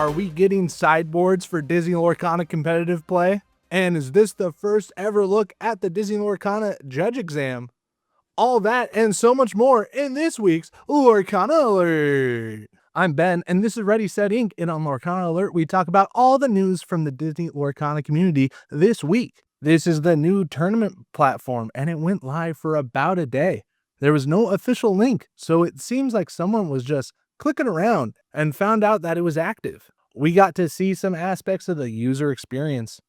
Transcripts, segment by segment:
Are we getting sideboards for Disney Lorcana competitive play? And is this the first ever look at the Disney Lorcana judge exam? All that and so much more in this week's Lorcana Alert. I'm Ben, and this is Ready, Set, Ink, and on Lorcana Alert, we talk about all the news from the Disney Lorcana community this week. This is the new tournament platform, and it went live for about a day. There was no official link, so it seems like someone was just clicking around and found out that it was active. We got to see some aspects of the user experience.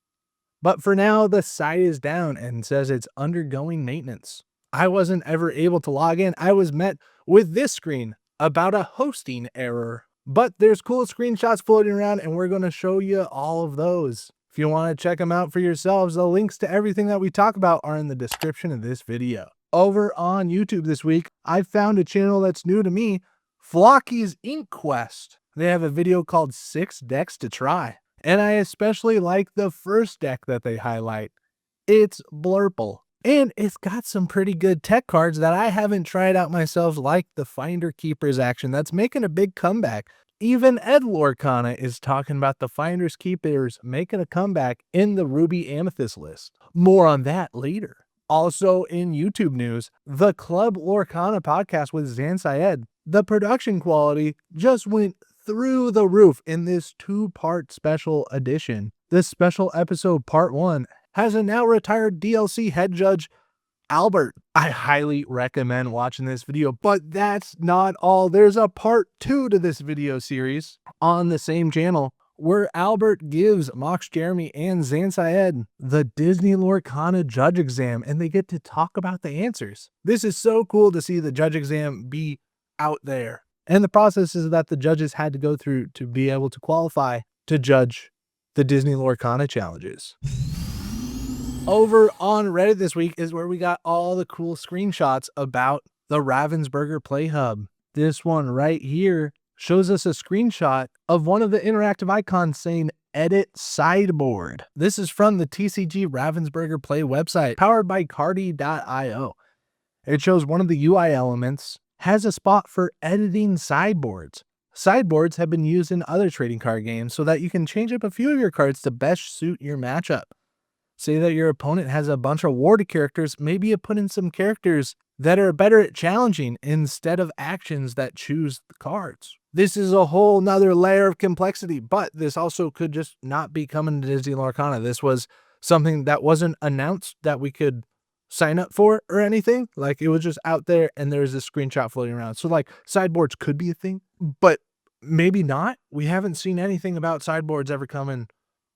But for now, the site is down and says it's undergoing maintenance. I wasn't ever able to log in. I was met with this screen about a hosting error. But there's cool screenshots floating around, and we're going to show you all of those. If you want to check them out for yourselves, the links to everything that we talk about are in the description of this video. Over on YouTube this week, I found a channel that's new to me, Flokkis Ink Quest. They have a video called 6 Decks to Try. And I especially like the first deck that they highlight. It's Blurple. And it's got some pretty good tech cards that I haven't tried out myself, like the Finder Keepers action that's making a big comeback. Even Ed Lorcana is talking about the Finders Keepers making a comeback in the Ruby Amethyst list. More on that later. Also in YouTube news, the Club Lorcana podcast with Zan Syed. The production quality just went through the roof in this 2-part special edition. This special episode part 1 has a now retired DLC head judge, Albert. I highly recommend watching this video, but that's not all. There's a part 2 to this video series on the same channel where Albert gives Mox Jeremy and Zan Syed the Disney Lorcana judge exam, and they get to talk about the answers. This is so cool to see the judge exam be out there. And the processes that the judges had to go through to be able to qualify to judge the Disney Lorcana challenges. Over on Reddit this week is where we got all the cool screenshots about the Ravensburger Playhub. This one right here shows us a screenshot of one of the interactive icons saying edit sideboard. This is from the TCG Ravensburger Play website powered by cardi.io. It shows one of the UI elements has a spot for editing sideboards. Sideboards have been used in other trading card games so that you can change up a few of your cards to best suit your matchup. Say that your opponent has a bunch of warded characters, maybe you put in some characters that are better at challenging instead of actions that choose the cards. This is a whole nother layer of complexity, but this also could just not be coming to Disney Lorcana. This was something that wasn't announced that we could sign up for or anything. Like, it was just out there and there's this screenshot floating around. So like, sideboards could be a thing, but maybe not. We haven't seen anything about sideboards ever coming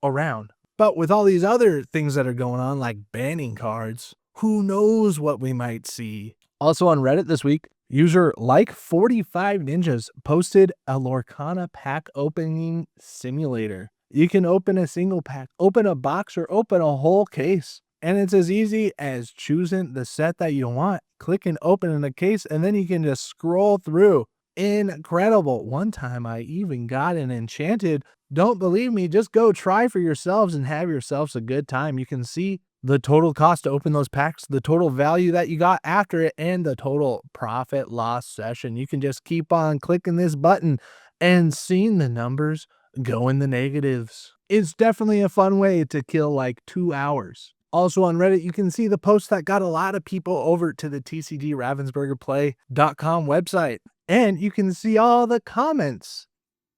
around. But with all these other things that are going on, like banning cards, who knows what we might see. Also on Reddit this week, user Like45Ninjas posted a Lorcana pack opening simulator. You can open a single pack, open a box, or open a whole case. And it's as easy as choosing the set that you want, clicking open in the case, and then you can just scroll through. Incredible. One time I even got an enchanted. Don't believe me? Just go try for yourselves and have yourselves a good time. You can see the total cost to open those packs, the total value that you got after it, and the total profit loss session. You can just keep on clicking this button and seeing the numbers go in the negatives. It's definitely a fun way to kill like 2 hours. Also on Reddit, you can see the post that got a lot of people over to the TCG Ravensburgerplay.com website. And you can see all the comments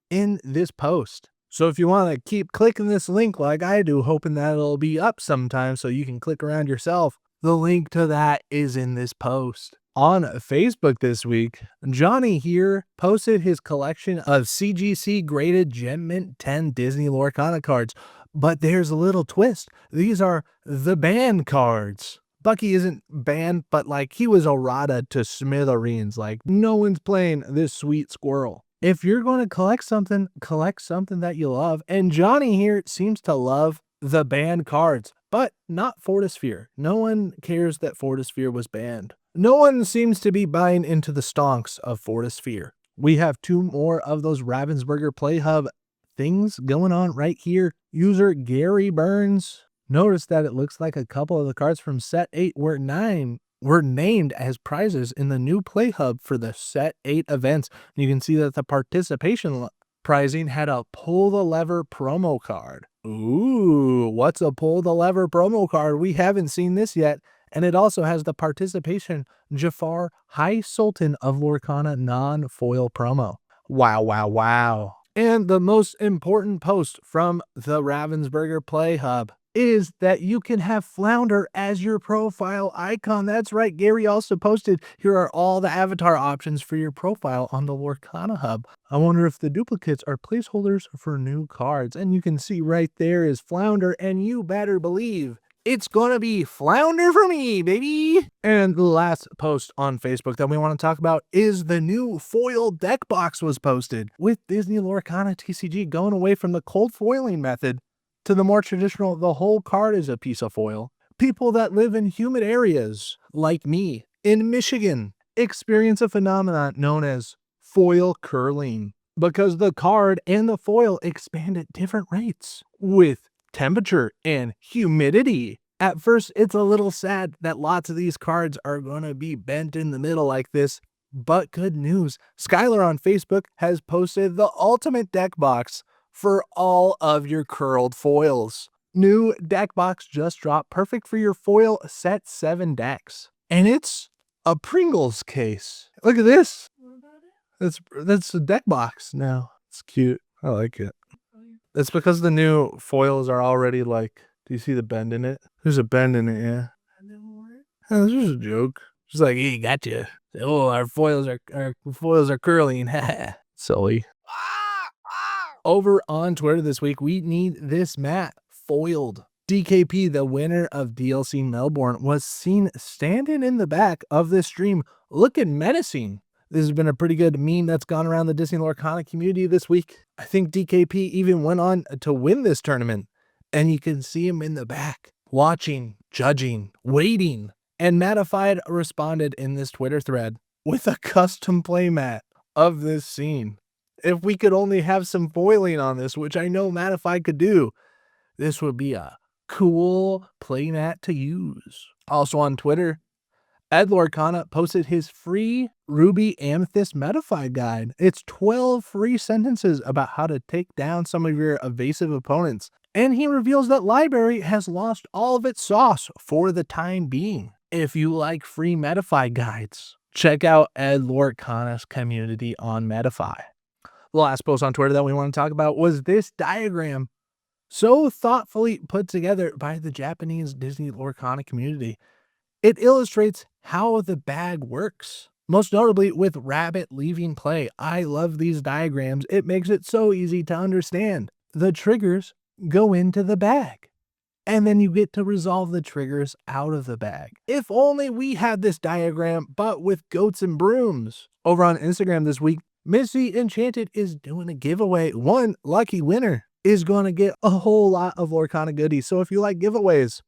in this post. So if you want to keep clicking this link like I do, hoping that it'll be up sometime so you can click around yourself, the link to that is in this post. On Facebook this week, Johnny here posted his collection of CGC graded Gem Mint 10 Disney Lorcana cards. But there's a little twist. These are the banned cards. Bucky isn't banned, but like, he was errata to smithereens. Like, no one's playing this sweet squirrel. If you're going to collect something that you love. And Johnny here seems to love the banned cards, but not Fortisphere. No one cares that Fortisphere was banned. No one seems to be buying into the stonks of Fortisphere. We have 2 more of those Ravensburger Playhub things going on right here. User Gary Burns noticed that it looks like a couple of the cards from set 8 were named as prizes in the new Playhub for the set 8 events. You can see that the participation pricing had a pull the lever promo card. Ooh, what's a pull the lever promo card? We haven't seen this yet. And it also has the participation Jafar High Sultan of Lorcana non-foil promo. Wow, wow, wow. And the most important post from the Ravensburger Playhub is that you can have Flounder as your profile icon. That's right. Gary also posted, here are all the avatar options for your profile on the Lorcana Hub. I wonder if the duplicates are placeholders for new cards. And you can see right there is Flounder, and you better believe it's gonna be Flounder for me, baby. And the last post on Facebook that we want to talk about is the new foil deck box was posted, with Disney Lorcana TCG going away from the cold foiling method to the more traditional, the whole card is a piece of foil. People that live in humid areas, like me, in Michigan, experience a phenomenon known as foil curling, because the card and the foil expand at different rates with temperature and humidity. At first, it's a little sad that lots of these cards are going to be bent in the middle like this, but good news. Skylar on Facebook has posted the ultimate deck box for all of your curled foils. New deck box just dropped, perfect for your foil set 7 decks. And it's a Pringles case. Look at this. That's a deck box now. It's cute. I like it. It's because the new foils are already like, do you see the bend in it? There's a bend in it, yeah. Oh, this is a joke. Just like, hey, gotcha. Oh, our foils are curling. Silly. Over on Twitter this week, we need this mat foiled. DKP, the winner of DLC Melbourne, was seen standing in the back of this stream looking menacing. This has been a pretty good meme that's gone around the Disney Lorcana community this week. I think DKP even went on to win this tournament, and you can see him in the back, watching, judging, waiting. And metafy responded in this Twitter thread with a custom playmat of this scene. If we could only have some foiling on this, which I know metafy could do, this would be a cool playmat to use. Also on Twitter, Ed Lorcana posted his free Ruby Amethyst metafy guide. It's 12 free sentences about how to take down some of your evasive opponents. And he reveals that Library has lost all of its sauce for the time being. If you like free metafy guides, check out Ed Lorcana's community on metafy. The last post on Twitter that we want to talk about was this diagram, so thoughtfully put together by the Japanese Disney Lorcana community. It illustrates how the bag works, most notably with Rabbit leaving play. I love these diagrams. It makes it so easy to understand. The triggers go into the bag, and then you get to resolve the triggers out of the bag. If only we had this diagram, but with goats and brooms. Over on Instagram this week, Missy Enchanted is doing a giveaway. One lucky winner is going to get a whole lot of Lorcana goodies. So if you like giveaways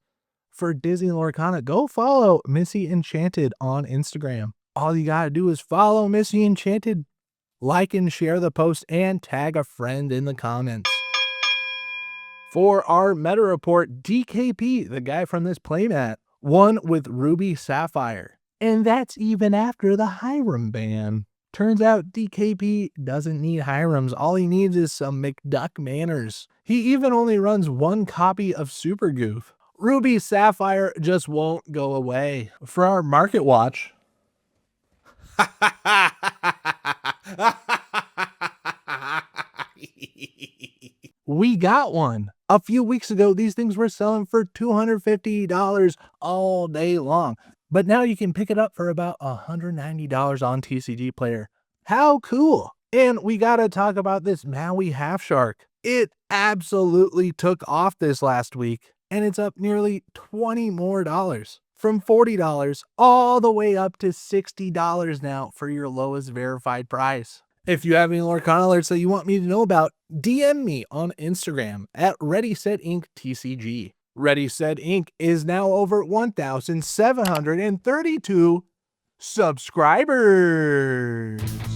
for Disney Lorcana, go follow Missy Enchanted on Instagram. All you got to do is follow Missy Enchanted, like and share the post, and tag a friend in the comments. For our meta report, DKP, the guy from this playmat, won with Ruby Sapphire. And that's even after the Hiram ban. Turns out DKP doesn't need Hirams. All he needs is some McDuck manners. He even only runs one copy of Super Goof. Ruby Sapphire just won't go away. For our market watch, we got one. A few weeks ago, these things were selling for $250 all day long. But now you can pick it up for about $190 on TCG Player. How cool. And we got to talk about this Maui Half Shark. It absolutely took off this last week, and it's up nearly $20 more. From $40 all the way up to $60 now for your lowest verified price. If you have any Lorcana alerts that you want me to know about, DM me on Instagram at ReadySetInkTCG. Ready Set Inc. is now over 1,732 subscribers.